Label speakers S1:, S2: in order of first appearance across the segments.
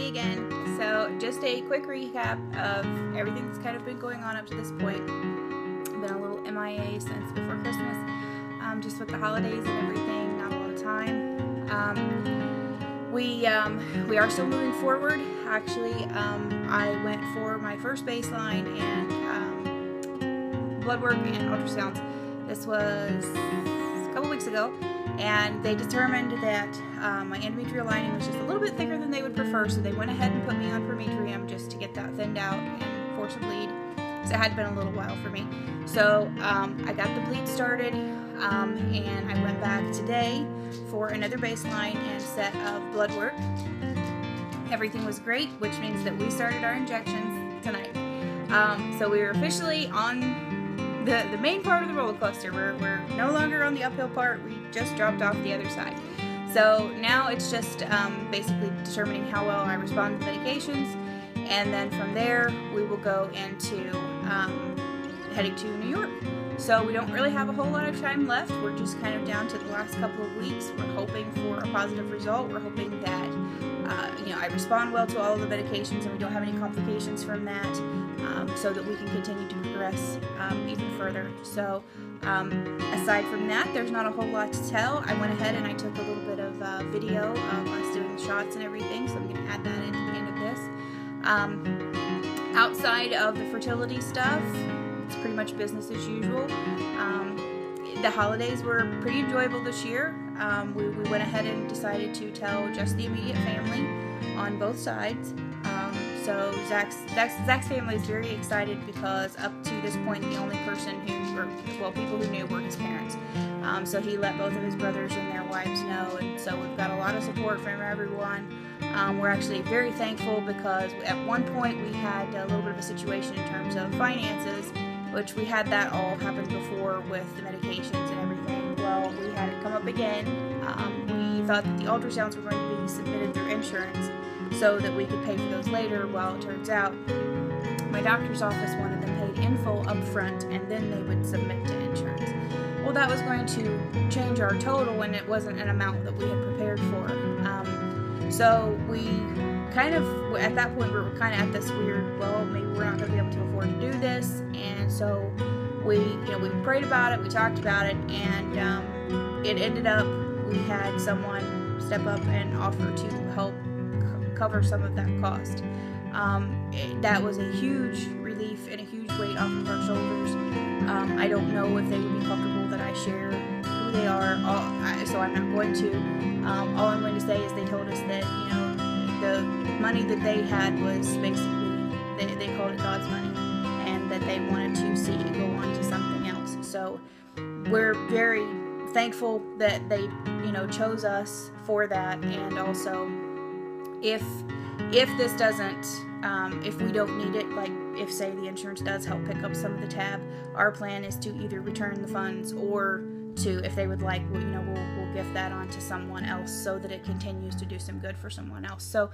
S1: again. So just a quick recap of everything that's kind of been going on up to this point. Been a little MIA since before Christmas, just with the holidays and everything, not a lot of time. We are still moving forward. Actually, I went for my first baseline and blood work and ultrasounds. This was a couple weeks ago, and they determined that my endometrial lining was just a little bit thicker than they would prefer, so they went ahead and put me on permetrium just to get that thinned out and force a bleed. So it had been a little while for me. So I got the bleed started, and I went back today for another baseline and set of blood work. Everything was great, which means that we started our injections tonight. So we are officially on the main part of the roller coaster. We're no longer on the uphill part. We just dropped off the other side. So now it's just basically determining how well I respond to medications, and then from there we will go into heading to New York. So we don't really have a whole lot of time left. We're just kind of down to the last couple of weeks. We're hoping for a positive result. We're hoping that I respond well to all of the medications and we don't have any complications from that, so that we can continue to progress even further. So aside from that, there's not a whole lot to tell. I went ahead and I took a little bit of video of us doing the shots and everything, so I'm going to add that into the end of this. Outside of the fertility stuff, it's pretty much business as usual. The holidays were pretty enjoyable this year. We went ahead and decided to tell just the immediate family on both sides. So Zach's family is very excited because up to this point, the only person people who knew were his parents. So he let both of his brothers and their wives know, and so we've got a lot of support from everyone. We're actually very thankful because at one point we had a little bit of a situation in terms of finances, which we had that all happen before with the medications and everything. Well, we had it come up again. We thought that the ultrasounds were going to be submitted through insurance so that we could pay for those later. Well, it turns out my doctor's office wanted them paid in full up front, and then they would submit to insurance. Well, that was going to change our total, and it wasn't an amount that we had prepared for. So we kind of, at that point, we were kind of at this weird, well, maybe we're not going to be able to afford to do this. And so we prayed about it, we talked about it, and it ended up, we had someone step up and offer to help cover some of that cost. That was a huge relief and a huge weight off of our shoulders. I don't know if they would be comfortable that I share who they are, so I'm not going to. All I'm going to say is they told us that, the money that they had was basically, they called it God's money, and that they wanted to see it go on to something else. So we're very thankful that they, chose us for that. And also, if this doesn't, if we don't need it, like if say the insurance does help pick up some of the tab, our plan is to either return the funds or to, if they would like, we'll gift that on to someone else so that it continues to do some good for someone else. So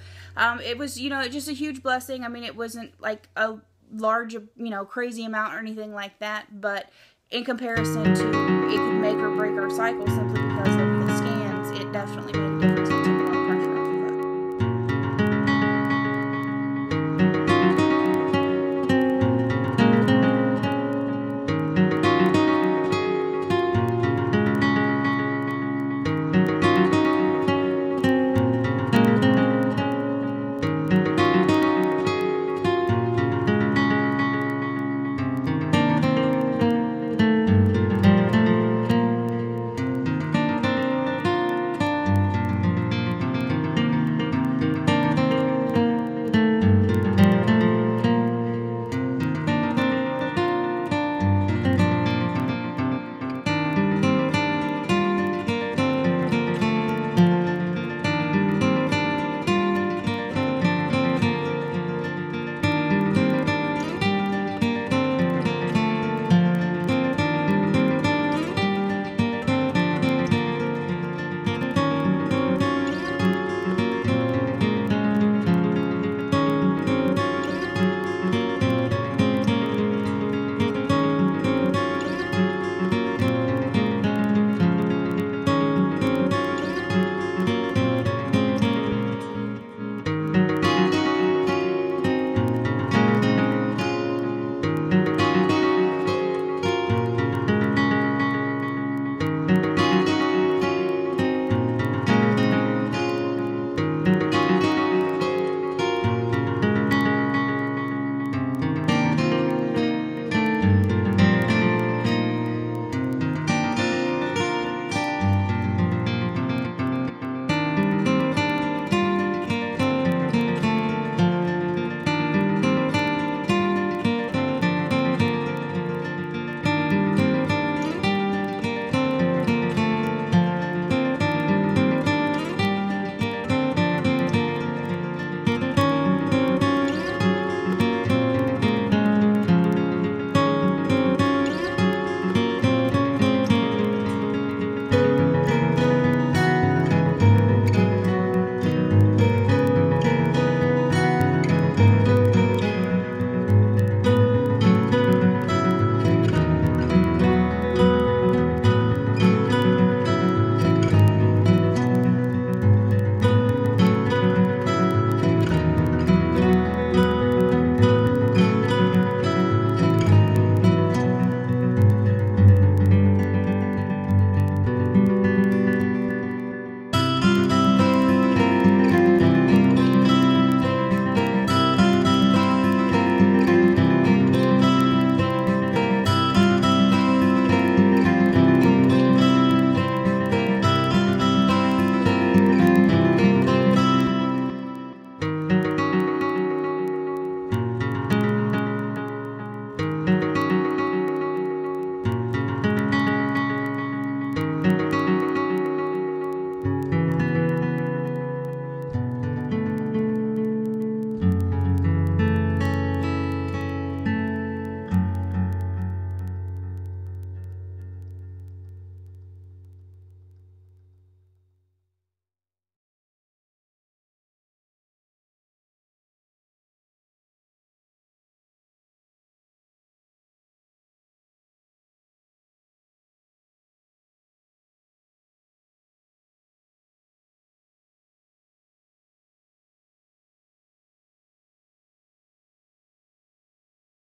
S1: it was, just a huge blessing. I mean, it wasn't like a large, crazy amount or anything like that, but in comparison to, it could make or break our cycle simply